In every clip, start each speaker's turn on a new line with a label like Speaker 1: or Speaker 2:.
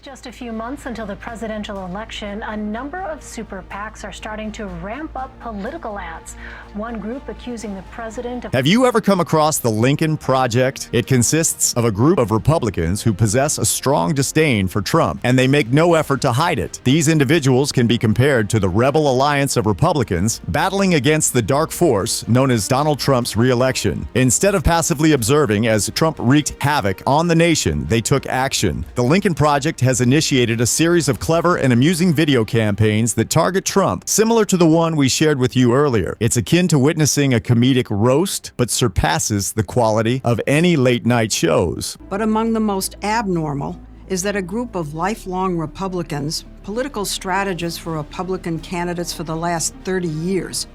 Speaker 1: With just a few months until the presidential election, a number of super PACs are starting to ramp up political ads. One group accusing the president of...
Speaker 2: Have you ever come across the Lincoln Project? It consists of a group of Republicans who possess a strong disdain for Trump, and they make no effort to hide it. These individuals can be compared to the rebel alliance of Republicans battling against the dark force known as Donald Trump's reelection. Instead of passively observing as Trump wreaked havoc on the nation, they took action. The Lincoln Project has initiated a series of clever and amusing video campaigns that target Trump, similar to the one we shared with you earlier. It's akin to witnessing a comedic roast, but surpasses the quality of any late-night shows.
Speaker 3: But among the most abnormal is that a group of lifelong Republicans, political strategists for Republican candidates for the last 30 years,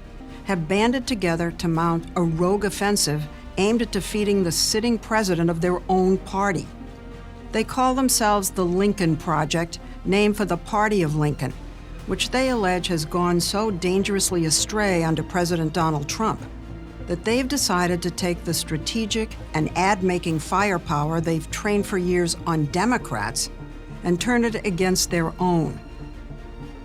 Speaker 3: have banded together to mount a rogue offensive aimed at defeating the sitting president of their own party. They call themselves the Lincoln Project, named for the party of Lincoln, which they allege has gone so dangerously astray under President Donald Trump that they've decided to take the strategic and ad-making firepower they've trained for years on Democrats and turn it against their own.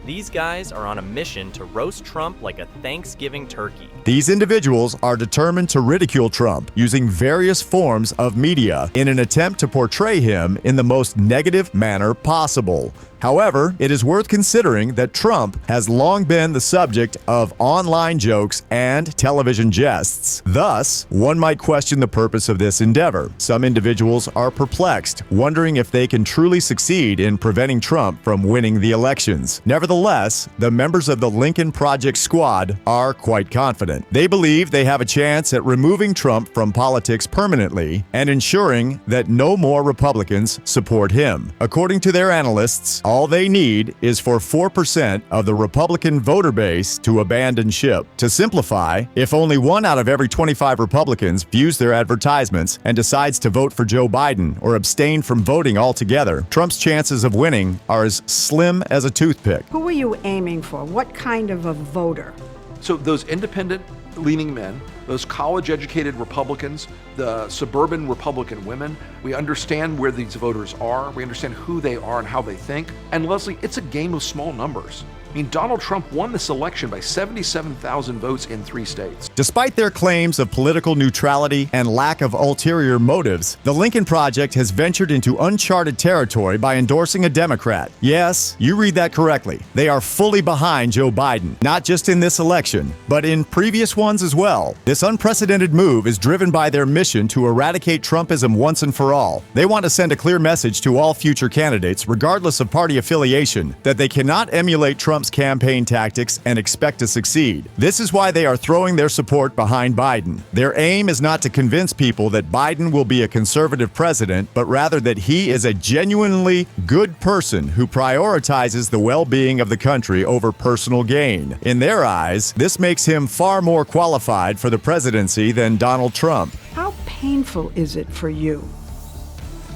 Speaker 4: These guys are on a mission to roast Trump like a Thanksgiving turkey.
Speaker 2: These individuals are determined to ridicule Trump using various forms of media in an attempt to portray him in the most negative manner possible. However, it is worth considering that Trump has long been the subject of online jokes and television jests. Thus, one might question the purpose of this endeavor. Some individuals are perplexed, wondering if they can truly succeed in preventing Trump from winning the elections. Nevertheless, the members of the Lincoln Project squad are quite confident. They believe they have a chance at removing Trump from politics permanently and ensuring that no more Republicans support him. According to their analysts, all they need is for 4% of the Republican voter base to abandon ship. To simplify, if only 1 out of every 25 Republicans views their advertisements and decides to vote for Joe Biden or abstain from voting altogether, Trump's chances of winning are as slim as a toothpick.
Speaker 3: Who are you aiming for? What kind of a voter?
Speaker 5: So those independent-leaning men, those college-educated Republicans, the suburban Republican women, we understand where these voters are, we understand who they are and how they think. And Leslie, it's a game of small numbers. I mean, Donald Trump won this election by 77,000 votes in 3 states.
Speaker 2: Despite their claims of political neutrality and lack of ulterior motives, the Lincoln Project has ventured into uncharted territory by endorsing a Democrat. Yes, you read that correctly. They are fully behind Joe Biden, not just in this election, but in previous ones as well. This unprecedented move is driven by their mission to eradicate Trumpism once and for all. They want to send a clear message to all future candidates, regardless of party affiliation, that they cannot emulate Trump's campaign tactics and expect to succeed. This is why they are throwing their support behind Biden. Their aim is not to convince people that Biden will be a conservative president, but rather that he is a genuinely good person who prioritizes the well-being of the country over personal gain. In their eyes, this makes him far more qualified for the presidency than Donald Trump.
Speaker 3: How painful is it for you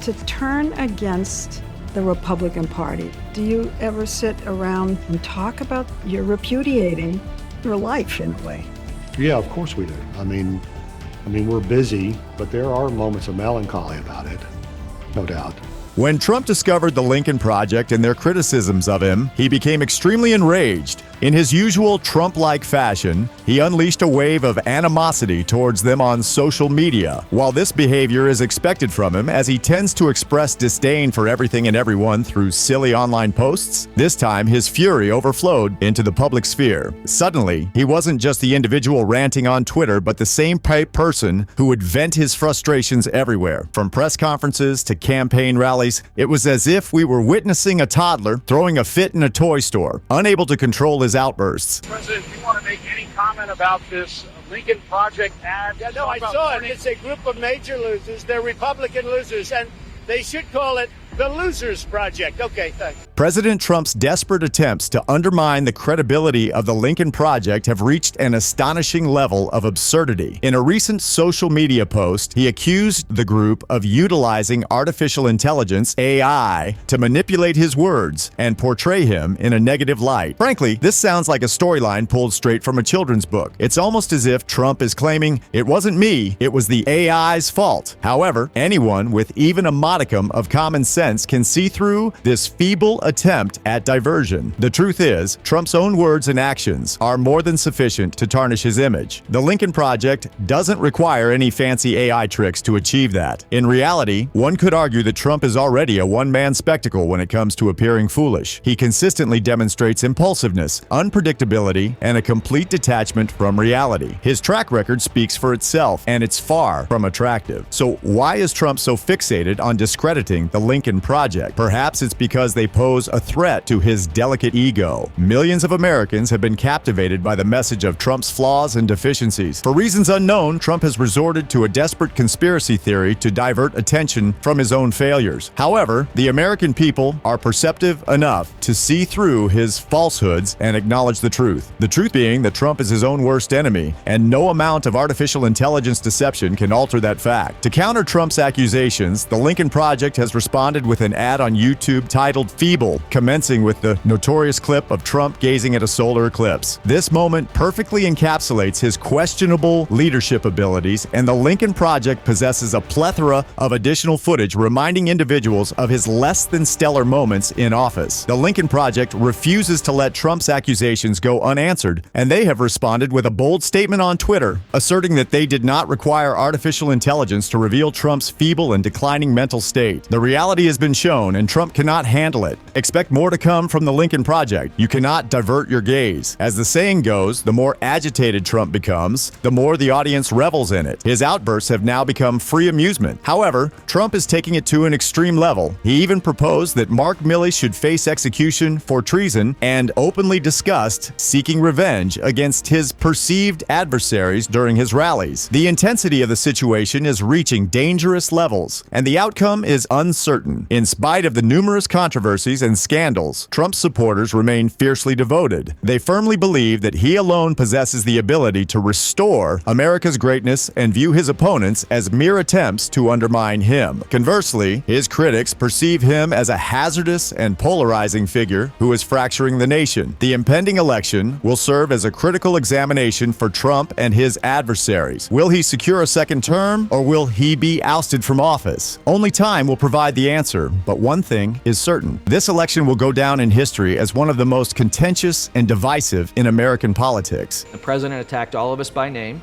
Speaker 3: to turn against the Republican Party? Do you ever sit around and talk about you're repudiating your life in a way?
Speaker 6: Yeah, of course we do. I mean, we're busy, but there are moments of melancholy about it, no doubt.
Speaker 2: When Trump discovered the Lincoln Project and their criticisms of him, he became extremely enraged. In his usual Trump-like fashion, he unleashed a wave of animosity towards them on social media. While this behavior is expected from him, as he tends to express disdain for everything and everyone through silly online posts, this time his fury overflowed into the public sphere. Suddenly, he wasn't just the individual ranting on Twitter, but the same person who would vent his frustrations everywhere. From press conferences to campaign rallies, it was as if we were witnessing a toddler throwing a fit in a toy store, unable to control his outbursts.
Speaker 7: President, do you want to make any comment about this Lincoln Project ad?
Speaker 8: Yeah, no, I saw it. It's a group of major losers. They're Republican losers, and they should call it the Losers Project. Okay, thanks.
Speaker 2: President Trump's desperate attempts to undermine the credibility of the Lincoln Project have reached an astonishing level of absurdity. In a recent social media post, he accused the group of utilizing artificial intelligence, AI, to manipulate his words and portray him in a negative light. Frankly, this sounds like a storyline pulled straight from a children's book. It's almost as if Trump is claiming, "It wasn't me, it was the AI's fault." However, anyone with even a modicum of common sense sense can see through this feeble attempt at diversion. The truth is, Trump's own words and actions are more than sufficient to tarnish his image. The Lincoln Project doesn't require any fancy AI tricks to achieve that. In reality, one could argue that Trump is already a one-man spectacle when it comes to appearing foolish. He consistently demonstrates impulsiveness, unpredictability, and a complete detachment from reality. His track record speaks for itself, and it's far from attractive. So why is Trump so fixated on discrediting the Lincoln Project? Perhaps it's because they pose a threat to his delicate ego. Millions of Americans have been captivated by the message of Trump's flaws and deficiencies. For reasons unknown, Trump has resorted to a desperate conspiracy theory to divert attention from his own failures. However, the American people are perceptive enough to see through his falsehoods and acknowledge the truth. The truth being that Trump is his own worst enemy, and no amount of artificial intelligence deception can alter that fact. To counter Trump's accusations, the Lincoln Project has responded with an ad on YouTube titled "Feeble," commencing with the notorious clip of Trump gazing at a solar eclipse. This moment perfectly encapsulates his questionable leadership abilities, and the Lincoln Project possesses a plethora of additional footage reminding individuals of his less than stellar moments in office. The Lincoln Project refuses to let Trump's accusations go unanswered, and they have responded with a bold statement on Twitter, asserting that they did not require artificial intelligence to reveal Trump's feeble and declining mental state. The reality has been shown, and Trump cannot handle it. Expect more to come from the Lincoln Project. You cannot divert your gaze. As the saying goes, the more agitated Trump becomes, the more the audience revels in it. His outbursts have now become free amusement. However, Trump is taking it to an extreme level. He even proposed that Mark Milley should face execution for treason and openly discussed seeking revenge against his perceived adversaries during his rallies. The intensity of the situation is reaching dangerous levels, and the outcome is uncertain. In spite of the numerous controversies and scandals, Trump's supporters remain fiercely devoted. They firmly believe that he alone possesses the ability to restore America's greatness and view his opponents as mere attempts to undermine him. Conversely, his critics perceive him as a hazardous and polarizing figure who is fracturing the nation. The impending election will serve as a critical examination for Trump and his adversaries. Will he secure a second term, or will he be ousted from office? Only time will provide the answer, but one thing is certain. This election will go down in history as one of the most contentious and divisive in American politics.
Speaker 9: The president attacked all of us by name,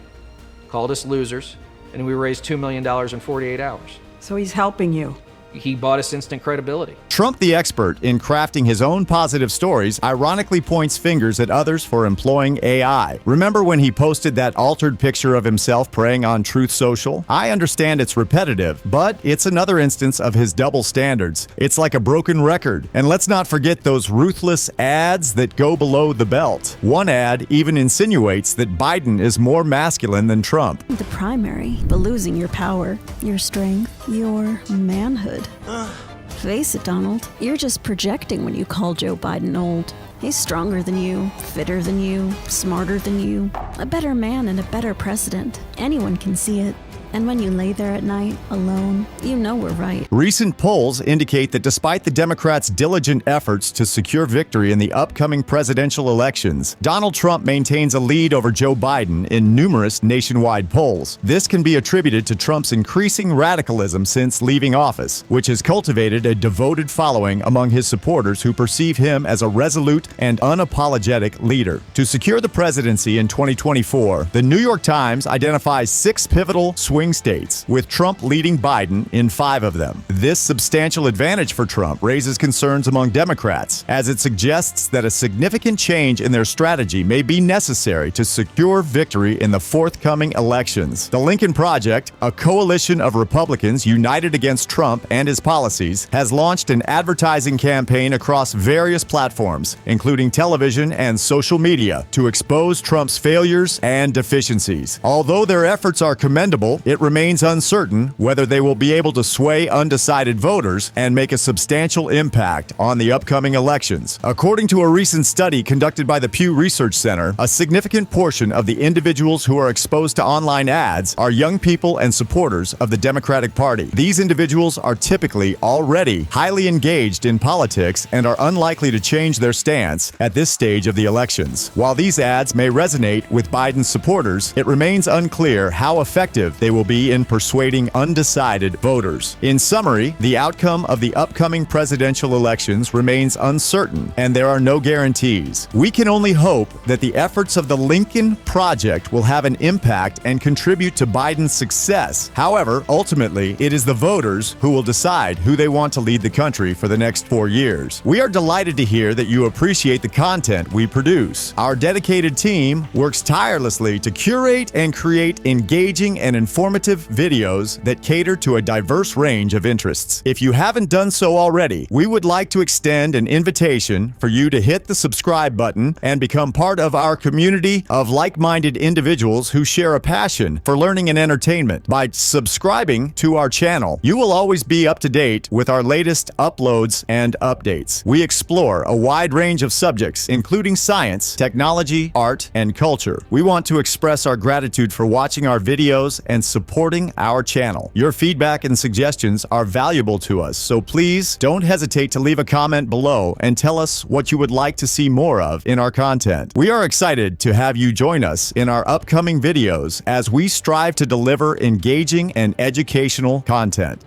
Speaker 9: called us losers, and we raised $2 million in 48 hours.
Speaker 3: So he's helping you.
Speaker 9: He bought us instant credibility.
Speaker 2: Trump, the expert in crafting his own positive stories, ironically points fingers at others for employing AI. Remember when he posted that altered picture of himself praying on Truth Social? I understand it's repetitive, but it's another instance of his double standards. It's like a broken record. And let's not forget those ruthless ads that go below the belt. One ad even insinuates that Biden is more masculine than Trump.
Speaker 10: The primary, but losing your power, your strength, your manhood. Face it, Donald. You're just projecting when you call Joe Biden old. He's stronger than you, fitter than you, smarter than you, a better man and a better president. Anyone can see it. And when you lay there at night, alone, you know we're right.
Speaker 2: Recent polls indicate that despite the Democrats' diligent efforts to secure victory in the upcoming presidential elections, Donald Trump maintains a lead over Joe Biden in numerous nationwide polls. This can be attributed to Trump's increasing radicalism since leaving office, which has cultivated a devoted following among his supporters who perceive him as a resolute and unapologetic leader. To secure the presidency in 2024, the New York Times identifies 6 pivotal swing states, with Trump leading Biden in 5 of them. This substantial advantage for Trump raises concerns among Democrats, as it suggests that a significant change in their strategy may be necessary to secure victory in the forthcoming elections. The Lincoln Project, a coalition of Republicans united against Trump and his policies, has launched an advertising campaign across various platforms, including television and social media, to expose Trump's failures and deficiencies. Although their efforts are commendable, it remains uncertain whether they will be able to sway undecided voters and make a substantial impact on the upcoming elections. According to a recent study conducted by the Pew Research Center, a significant portion of the individuals who are exposed to online ads are young people and supporters of the Democratic Party. These individuals are typically already highly engaged in politics and are unlikely to change their stance at this stage of the elections. While these ads may resonate with Biden's supporters, it remains unclear how effective they will be in persuading undecided voters. In summary, the outcome of the upcoming presidential elections remains uncertain, and there are no guarantees. We can only hope that the efforts of the Lincoln Project will have an impact and contribute to Biden's success. However, ultimately, it is the voters who will decide who they want to lead the country for the next 4 years. We are delighted to hear that you appreciate the content we produce. Our dedicated team works tirelessly to curate and create engaging and informative videos that cater to a diverse range of interests. If you haven't done so already, we would like to extend an invitation for you to hit the subscribe button and become part of our community of like-minded individuals who share a passion for learning and entertainment. By subscribing to our channel, you will always be up to date with our latest uploads and updates. We explore a wide range of subjects, including science, technology, art, and culture. We want to express our gratitude for watching our videos and supporting our channel. Your feedback and suggestions are valuable to us, so please don't hesitate to leave a comment below and tell us what you would like to see more of in our content. We are excited to have you join us in our upcoming videos as we strive to deliver engaging and educational content.